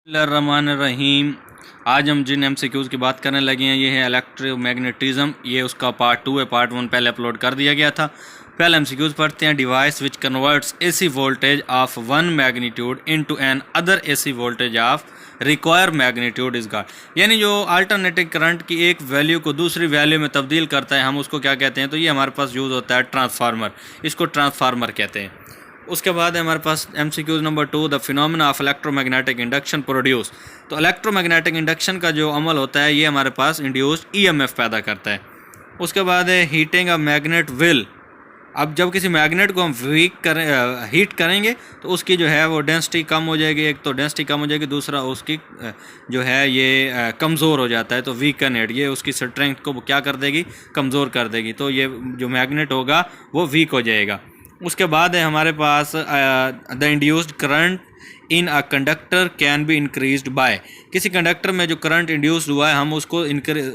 रहीम। आज हम जिन एमसीक्यूज़ की बात करने लगे हैं ये है इलेक्ट्रोमैग्नेटिज्म। ये उसका पार्ट 2 है। पार्ट 1 पहले अपलोड कर दिया गया था। पहले एमसीक्यूज़ पढ़ते हैं। Device which converts AC voltage of one magnitude into an other AC voltage of require magnitude is got. यानी जो अल्टरनेटिंग करंट की एक वैल्यू को दूसरी वैल्यू में तब्दील करता है, हम उसको क्या कहते हैं? तो ये हमारे पास यूज़ होता है ट्रांसफार्मर। इसको ट्रांसफार्मर कहते हैं। उसके बाद है हमारे पास MCQs number 2, the phenomena of electromagnetic induction produce. तो इलेक्ट्रोमैग्नेटिक इंडक्शन का जो अमल होता है ये हमारे पास इंड्यूस्ड ईएमएफ पैदा करता है। उसके बाद है हीटिंग अ मैग्नेट विल। अब जब किसी मैग्नेट को हम हीट करेंगे तो उसकी जो है वो डेंसिटी कम हो जाएगी। एक तो डेंसिटी कम हो जाएगी, दूसरा उसकी जो है ये कमज़ोर हो जाता है। तो वीकनेट, ये उसकी स्ट्रेंथ को क्या कर देगी? कमज़ोर कर देगी। तो ये जो मैग्नेट होगा वो वीक हो जाएगा। उसके बाद है हमारे पास the induced current in a conductor can be increased by. किसी कंडक्टर में जो करंट इंड्यूस्ड हुआ है हम उसको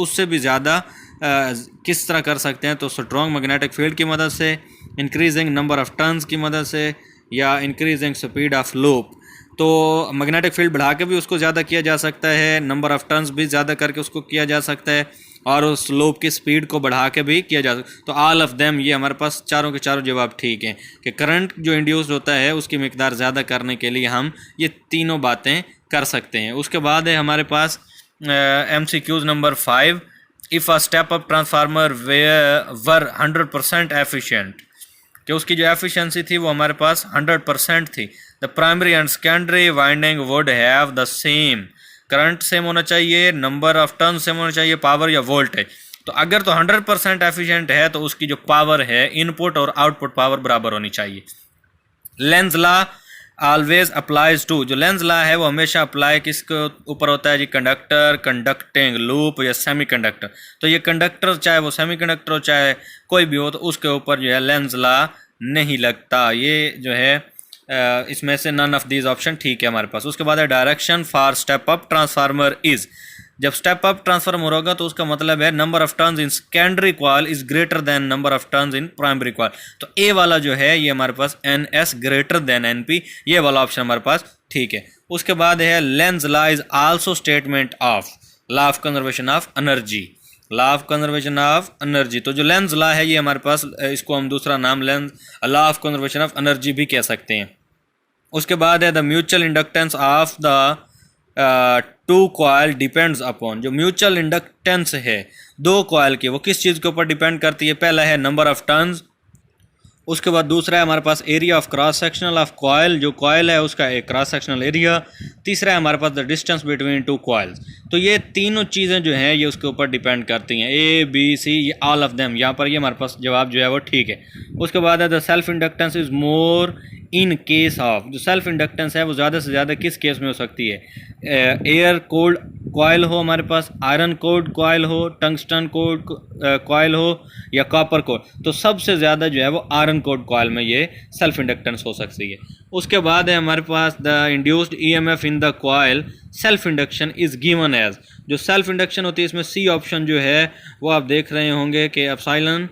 उससे भी ज़्यादा किस तरह कर सकते हैं? तो स्ट्रॉन्ग मैग्नेटिक फील्ड की मदद से, इंक्रीजिंग नंबर ऑफ टर्न्स की मदद से, या इंक्रीजिंग स्पीड ऑफ लूप। तो मैग्नेटिक फील्ड बढ़ा के भी उसको ज़्यादा किया जा सकता है, नंबर ऑफ़ टर्न्स भी ज़्यादा करके उसको किया जा सकता है, और उस लूप की स्पीड को बढ़ा के भी किया जा सकता है। तो ऑल ऑफ देम, ये हमारे पास चारों के चारों जवाब ठीक हैं कि करंट जो इंड्यूस्ड होता है उसकी मिकदार ज़्यादा करने के लिए हम ये तीनों बातें कर सकते हैं। उसके बाद है हमारे पास MCQs number 5, if a step up transformer were 100% efficient, कि उसकी जो एफिशिएंसी थी वो हमारे पास 100% थी। The primary and secondary winding would have the same, current same होना चाहिए, नंबर ऑफ टर्न सेम होना चाहिए, पावर या वोल्टेज। तो अगर तो 100% एफिशिएंट है तो उसकी जो पावर है, इनपुट और आउटपुट पावर बराबर होनी चाहिए। Lenz law always applies to, जो लेंज लॉ है वो हमेशा अप्लाई किसके ऊपर होता है जी? कंडक्टर, कंडक्टिंग लूप या सेमी कंडक्टर। तो ये कंडक्टर चाहे वो सेमी कंडक्टर हो चाहे कोई भी हो तो उसके ऊपर जो है लेंज लॉ नहीं लगता। ये जो है इसमें से नन ऑफ दीज ऑप्शन ठीक है हमारे पास। उसके बाद है direction for step up transformer is, जब स्टेप अप ट्रांसफार्मर होगा तो उसका मतलब है number of turns in secondary coil is greater than number of turns in primary coil. तो ए वाला जो है ये हमारे पास NS ग्रेटर देन NP, ये वाला ऑप्शन हमारे पास ठीक है। उसके बाद है Lenz law is also statement of law of conservation of energy, law of conservation of energy. तो जो लेंज लॉ है ये हमारे पास, इसको हम दूसरा नाम Lenz law of conservation of energy भी कह सकते हैं। उसके बाद है the mutual inductance of the two coil depends upon, जो म्यूचुअल इंडक्टेंस है दो कॉइल की वो किस चीज़ के ऊपर डिपेंड करती है? पहला है नंबर ऑफ टर्न्स, उसके बाद दूसरा है हमारे पास area of cross sectional of coil, जो कॉइल है उसका एक क्रॉस सेक्शनल एरिया, तीसरा है हमारे पास the distance between two coils. तो ये तीनों चीज़ें जो हैं ये उसके ऊपर डिपेंड करती हैं, A, B, C, ये ऑल ऑफ देम। यहाँ पर ये हमारे पास जवाब जो है वो ठीक है। उसके बाद है the self inductance is more in case of, जो सेल्फ इंडक्टेंस है वो ज़्यादा से ज़्यादा किस केस में हो सकती है? एयर कोल्ड कॉइल हो हमारे पास, आयरन कोल्ड कॉइल हो, टंगस्टन कोल्ड कॉइल हो, या कॉपर कोल्ड। तो सबसे ज़्यादा जो है वो आयरन कोल्ड कॉइल में ये सेल्फ इंडक्टेंस हो सकती है। उसके बाद है हमारे पास the induced EMF in the coil self induction is given as, जो सेल्फ इंडक्शन होती है इसमें C ऑप्शन जो है वो आप देख रहे होंगे कि epsilon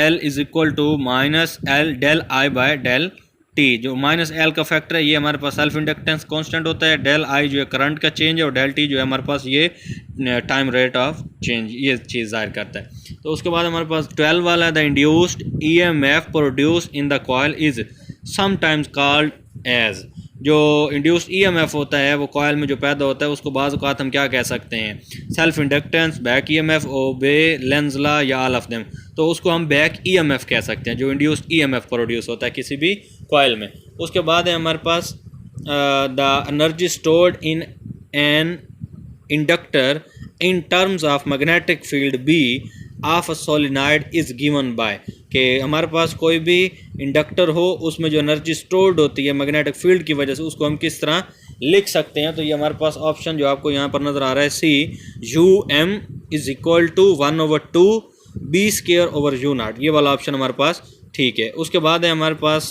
L is equal to minus L del I by del T। जो माइनस L का फैक्टर है ये हमारे पास सेल्फ इंडक्टेंस कांस्टेंट होता है, डेल I जो है करंट का चेंज है, और डेल T जो है हमारे पास ये टाइम रेट ऑफ चेंज, ये चीज़ जाहिर करता है। तो उसके बाद हमारे पास 12 वाला the induced EMF produce in the coil is sometimes called as, जो इंड्यूस्ड EMF होता है वो कॉइल में जो पैदा होता है उसको बाज़ औक़ात हम क्या कह सकते हैं? Self inductance, back EMF, obey, Lenz law, या ऑल ऑफ देम। तो उसको हम बैक EMF कह सकते हैं, जो इंड्यूस्ड EMF प्रोड्यूस होता है किसी भी कॉइल में। उसके बाद है हमारे पास the energy stored in an inductor in terms of magnetic field B of a solenoid is given by, कि हमारे पास कोई भी इंडक्टर हो उसमें जो एनर्जी स्टोर्ड होती है मैग्नेटिक फील्ड की वजह से उसको हम किस तरह लिख सकते हैं? तो ये हमारे पास ऑप्शन जो आपको यहाँ पर नज़र आ रहा है C, UM is equal to 1/2 B²/U0, ये वाला ऑप्शन हमारे पास ठीक है। उसके बाद है हमारे पास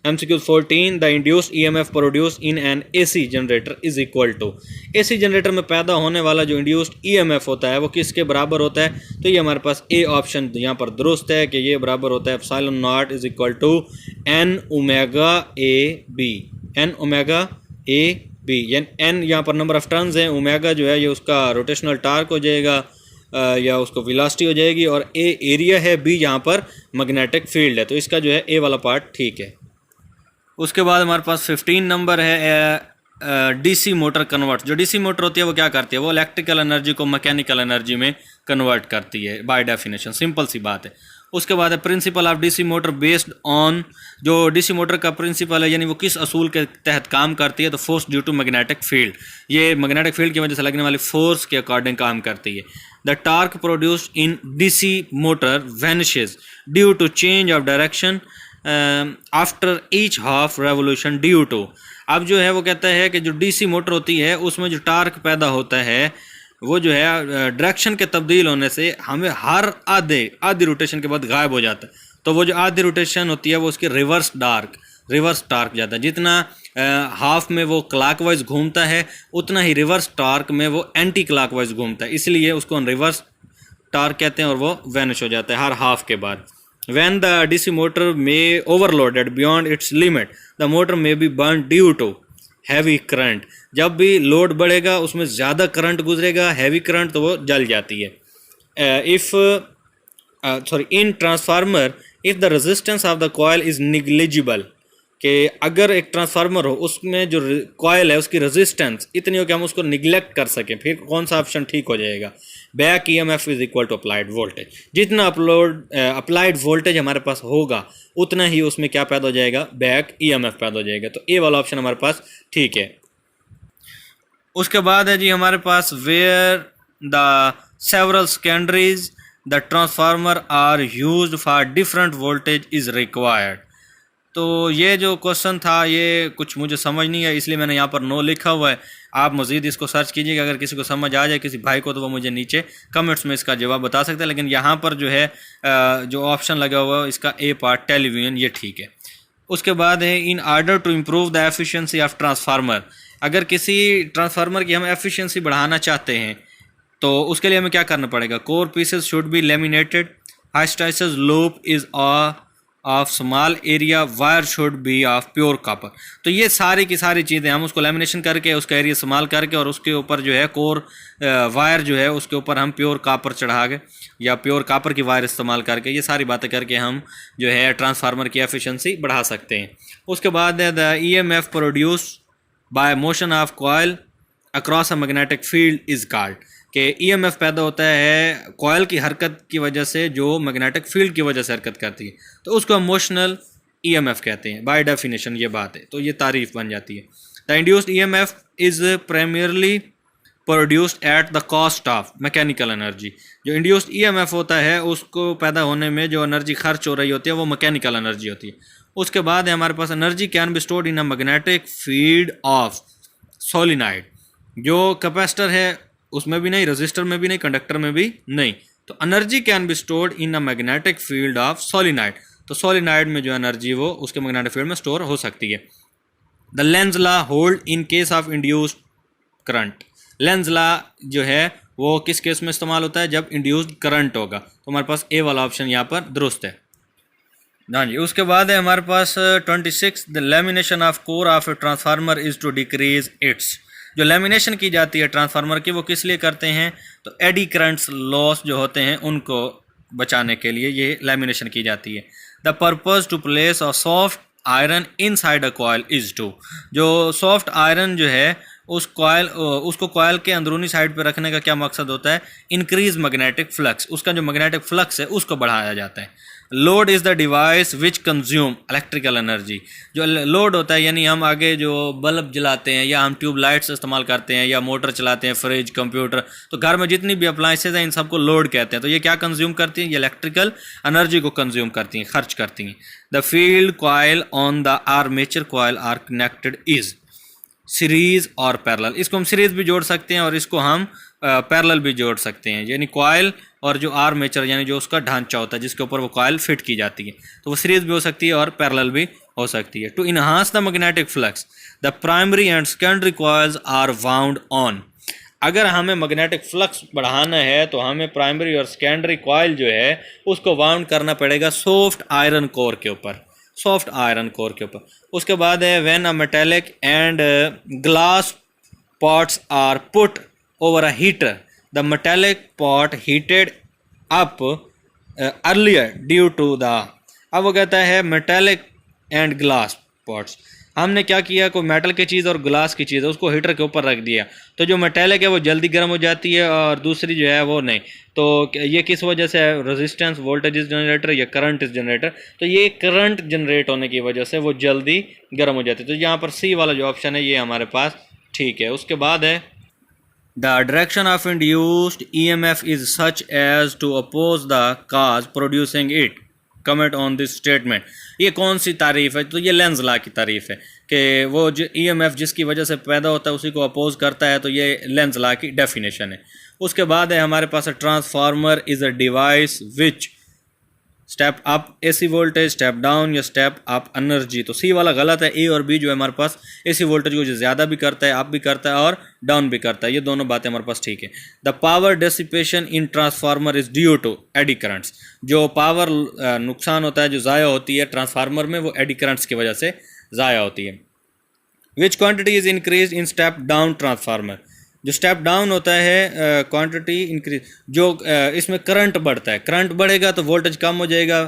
MCQ 14, the induced EMF produce in an AC generator is equal to, AC generator में पैदा होने वाला जो इंड्यूस्ड EMF होता है वो किसके बराबर होता है? तो ये हमारे पास A ऑप्शन यहाँ पर दुरुस्त है कि ये बराबर होता है epsilon not is equal to N omega AB, N omega A B, यानी एन यहाँ पर नंबर ऑफ टर्न्स हैं, ओमेगा जो है ये उसका रोटेशनल टार्क हो जाएगा या उसको वेलोसिटी हो जाएगी, और ए एरिया है, बी यहाँ पर मैग्नेटिक फील्ड है। तो इसका जो है ए वाला पार्ट ठीक है। उसके बाद हमारे पास 15 नंबर है डीसी मोटर कन्वर्ट। जो डीसी मोटर होती है वो क्या करती है, वो इलेक्ट्रिकल एनर्जी को मैकेनिकल एनर्जी में कन्वर्ट करती है बाय डेफिनेशन, सिंपल सी बात है। उसके बाद है principle of DC motor based on, जो डीसी मोटर का प्रिंसिपल है यानी वो किस असूल के तहत काम करती है, तो force due to magnetic field, ये मैग्नेटिक फील्ड की वजह से लगने वाली फोर्स के अकॉर्डिंग काम करती है। The torque produced in DC motor vanishes due to change of direction after each half revolution due to. अब जो है वो कहता है कि जो डीसी मोटर होती है उसमें जो टार्क पैदा होता है वो जो है डायरेक्शन के तब्दील होने से हमें हर आधी रोटेशन के बाद गायब हो जाता है। तो वो जो आधी रोटेशन होती है वो उसकी रिवर्स टार्क जाता है। जितना हाफ में वो क्लॉकवाइज घूमता है उतना ही रिवर्स टार्क में वो एंटी क्लॉकवाइज घूमता है, इसलिए उसको रिवर्स टार्क कहते हैं और वो वैनिश हो जाता है हर हाफ के बाद। When the DC motor may overloaded beyond its limit, the motor may be burned due to heavy current. जब भी लोड बढ़ेगा उसमें ज़्यादा करंट गुजरेगा, हैवी करंट, तो वो जल जाती है। In transformer, if the resistance of the coil is negligible, कि अगर एक ट्रांसफार्मर हो उसमें जो कॉयल है उसकी रेजिस्टेंस इतनी हो कि हम उसको निगलेक्ट कर सकें, फिर कौन सा ऑप्शन ठीक हो जाएगा, back EMF is equal to applied voltage. जितना अप्लाइड वोल्टेज हमारे पास होगा उतना ही उसमें क्या पैदा हो जाएगा, बैक ईएमएफ पैदा हो जाएगा। तो ए वाला ऑप्शन हमारे पास ठीक है। उसके बाद है जी हमारे पास where the several secondaries the transformer are used for different voltage is required. तो ये जो क्वेश्चन था ये कुछ मुझे समझ नहीं है, इसलिए मैंने यहाँ पर नो लिखा हुआ है। आप मज़ीद इसको सर्च कीजिएगा, अगर किसी को समझ आ जाए किसी भाई को, तो वो मुझे नीचे कमेंट्स में इसका जवाब बता सकते हैं। लेकिन यहाँ पर जो है जो ऑप्शन लगा हुआ है इसका ए पार्ट टेलीविजन, ये ठीक है। उसके बाद है in order to improve the efficiency of transformer. अगर किसी ट्रांसफार्मर की हम एफिशिएंसी बढ़ाना चाहते हैं तो उसके लिए हमें क्या करना पड़ेगा, core pieces should be laminated, hysteresis loop is of small area, wire should be of pure copper. तो ये सारी की सारी चीज़ें हम उसको लेमिनेशन करके उसका एरिया स्मॉल करके और उसके ऊपर जो है कोर वायर जो है उसके ऊपर हम प्योर कॉपर चढ़ा के या प्योर कॉपर की वायर इस्तेमाल करके ये सारी बातें करके हम जो है ट्रांसफार्मर की एफिशिएंसी बढ़ा सकते हैं। उसके बाद है the EMF produce by motion of coil across a magnetic field is called, कि ईएमएफ पैदा होता है कॉयल की हरकत की वजह से जो मैग्नेटिक फील्ड की वजह से हरकत करती है, तो उसको हम मोशनल ईएमएफ कहते हैं बाय डेफिनेशन, ये बात है। तो ये तारीफ बन जाती है। The induced EMF is primarily produced at the cost of mechanical energy. जो इंड्यूस्ड ईएमएफ होता है उसको पैदा होने में जो एनर्जी खर्च हो रही होती है वो मैकेनिकल एनर्जी होती है। उसके बाद है हमारे पास energy can be stored in a magnetic field of solenoid. जो कैपेसिटर है उसमें भी नहीं, रजिस्टर में भी नहीं, कंडक्टर में भी नहीं। तो energy can be stored in a magnetic field of solenoid. तो सोलिनॉइड में जो एनर्जी वो उसके मैग्नेटिक फील्ड में स्टोर हो सकती है। The Lenz law hold in case of induced current. Lenz law जो है वो किस केस में इस्तेमाल होता है, जब इंड्यूस्ड करंट होगा। तो हमारे पास ए वाला ऑप्शन यहाँ पर दुरुस्त है। हाँ जी। उसके बाद है हमारे पास 26 the lamination of core of a transformer is to decrease its. जो लेमिनेशन की जाती है ट्रांसफार्मर की वो किस लिए करते हैं, तो एडी करंट्स लॉस जो होते हैं उनको बचाने के लिए ये लेमिनेशन की जाती है। The purpose to place a soft iron inside a coil is to. जो सॉफ्ट आयरन जो है उसको कॉयल के अंदरूनी साइड पे रखने का क्या मकसद होता है, इंक्रीज मैग्नेटिक फ्लक्स, उसका जो मैग्नेटिक फ्लक्स है उसको बढ़ाया जाता है। Load is the device which consume electrical energy. जो लोड होता है यानी हम आगे जो बल्ब जलाते हैं या हम ट्यूब लाइट्स इस्तेमाल करते हैं या मोटर चलाते हैं, फ्रिज, कंप्यूटर, तो घर में जितनी भी अप्लाइंसेज हैं इन सबको लोड कहते हैं। तो ये क्या कंज्यूम करती हैं, ये इलेक्ट्रिकल एनर्जी को कंज्यूम करती हैं, खर्च करती हैं। The field coil on the armature coil are connected is series और पैरेलल। इसको हम सीरीज भी जोड़ सकते हैं और इसको हम पैरेलल भी जोड़ सकते हैं, यानी कॉयल और जो आर्मेचर यानी जो उसका ढांचा होता है जिसके ऊपर वो कॉयल फिट की जाती है, तो वो सीरीज भी हो सकती है और पैरेलल भी हो सकती है। To enhance the magnetic flux the primary and secondary coils are wound on. अगर हमें मैग्नेटिक फ्लक्स बढ़ाना है तो हमें प्राइमरी और सेकेंडरी कॉइल जो है उसको वाउंड करना पड़ेगा सॉफ्ट आयरन कोर के ऊपर। सॉफ्ट आयरन कोर के ऊपर। उसके बाद है when a metallic and glass pots are put over a heater, the metallic pot heated up earlier due to the, अब वो कहता है मेटेलिक एंड ग्लास पॉट्स, हमने क्या किया, कोई मेटल की चीज़ और ग्लास की चीज़ है उसको हीटर के ऊपर रख दिया, तो जो मेटेलिक है वो जल्दी गर्म हो जाती है और दूसरी जो है वो नहीं। तो ये किस वजह से है, रेजिस्टेंस, वोल्टेज इज जनरेटर या करंट इज जनरेटर, तो ये करंट जनरेट होने की वजह से वो जल्दी गर्म हो जाती है। तो यहाँ पर सी वाला जो ऑप्शन है ये हमारे पास ठीक है। उसके बाद है the direction of induced EMF is such as to oppose the cause producing it, comment on this statement. ये कौन सी तारीफ है, तो ये लेंज लॉ की तारीफ है कि वो जो EMF जिसकी वजह से पैदा होता है उसी को अपोज करता है, तो ये लेंज लॉ की डेफिनेशन है। उसके बाद है हमारे पास transformer is a device which step up AC voltage, step down या स्टेप अप एनर्जी। तो सी वाला गलत है, ए और बी जो है हमारे पास AC वोल्टेज को जो ज़्यादा भी करता है, अप भी करता है और डाउन भी करता है, ये दोनों बातें हमारे पास ठीक है। The power dissipation in transformer is due to eddy currents, जो पावर नुकसान होता है जो ज़ाया होती है ट्रांसफार्मर में वो एडी करंट्स की वजह से ज़ाया होती है। Which quantity is increase in step down transformer, जो स्टेप डाउन होता है क्वांटिटी इंक्रीज, जो इसमें करंट बढ़ता है, करंट बढ़ेगा तो वोल्टेज कम हो जाएगा।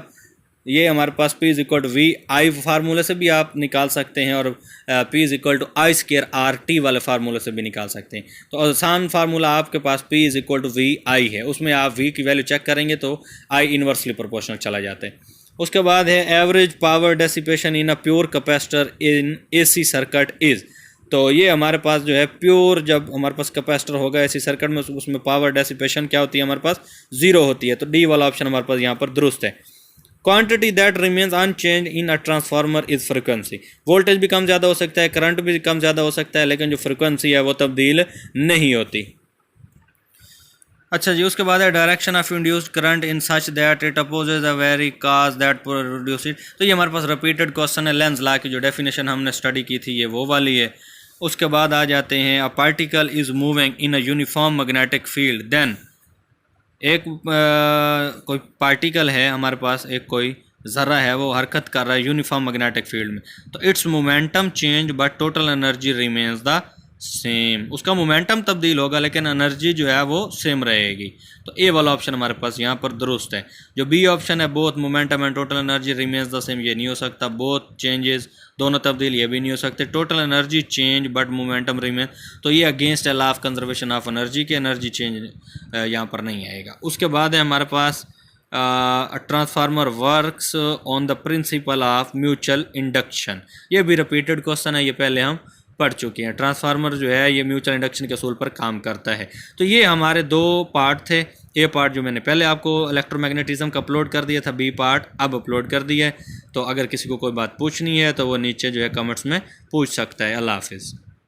ये हमारे पास P = VI फार्मूले से भी आप निकाल सकते हैं और P = I²RT वाले फार्मूले से भी निकाल सकते हैं। तो आसान फार्मूला आपके पास P = VI है, उसमें आप V की वैल्यू चेक करेंगे तो I इन्वर्सली प्रोपोर्शनल चला जाता है। उसके बाद है average power dissipation in a pure capacitor in AC circuit is, तो ये हमारे पास जो है प्योर, जब हमारे पास कैपेसिटर होगा ऐसी सर्किट में उसमें पावर डेसिपेशन क्या होती है हमारे पास 0 होती है, तो डी वाला ऑप्शन हमारे पास यहाँ पर दुरुस्त है। Quantity that remains unchanged in a transformer is frequency, voltage भी कम ज़्यादा हो सकता है, करंट भी कम ज़्यादा हो सकता है, लेकिन जो फ्रिक्वेंसी है वो तब्दील नहीं होती। अच्छा जी, उसके बाद है direction of induced current in such that it opposes a very cause that produce it, तो ये हमारे पास रिपीटेड क्वेश्चन है। लेंज लॉ की जो डेफिनेशन हमने स्टडी की थी ये वो वाली है। उसके बाद आ जाते हैं a particle is moving in a uniform magnetic field, then एक कोई पार्टिकल है हमारे पास, एक कोई ज़र्रा है वो हरकत कर रहा है यूनिफॉर्म मैग्नेटिक फील्ड में, तो it's momentum change but total energy remains the same, उसका मोमेंटम तब्दील होगा लेकिन एनर्जी जो है वो सेम रहेगी। तो ए वाला ऑप्शन हमारे पास यहाँ पर दुरुस्त है। जो बी ऑप्शन है both momentum and total energy remains the same, ये नहीं हो सकता। बोथ चेंजेस, दोनों तब्दील, ये भी नहीं हो सकते। Total energy change but momentum remain, तो ये अगेंस्ट है law of conservation of energy के, एनर्जी चेंज यहाँ पर नहीं आएगा। उसके बाद है हमारे पास transformer works on the principle of mutual induction, ये भी रिपीटेड क्वेश्चन है, ये पहले हम पढ़ चुके हैं। ट्रांसफार्मर जो है ये म्यूचुअल इंडक्शन के असूल पर काम करता है। तो ये हमारे दो पार्ट थे। ए पार्ट जो मैंने पहले आपको इलेक्ट्रोमैग्नेटिज्म का अपलोड कर दिया था, बी पार्ट अब अपलोड कर दिया है। तो अगर किसी को कोई बात पूछनी है तो वो नीचे जो है कमेंट्स में पूछ सकता है। अल्लाह हाफिज़।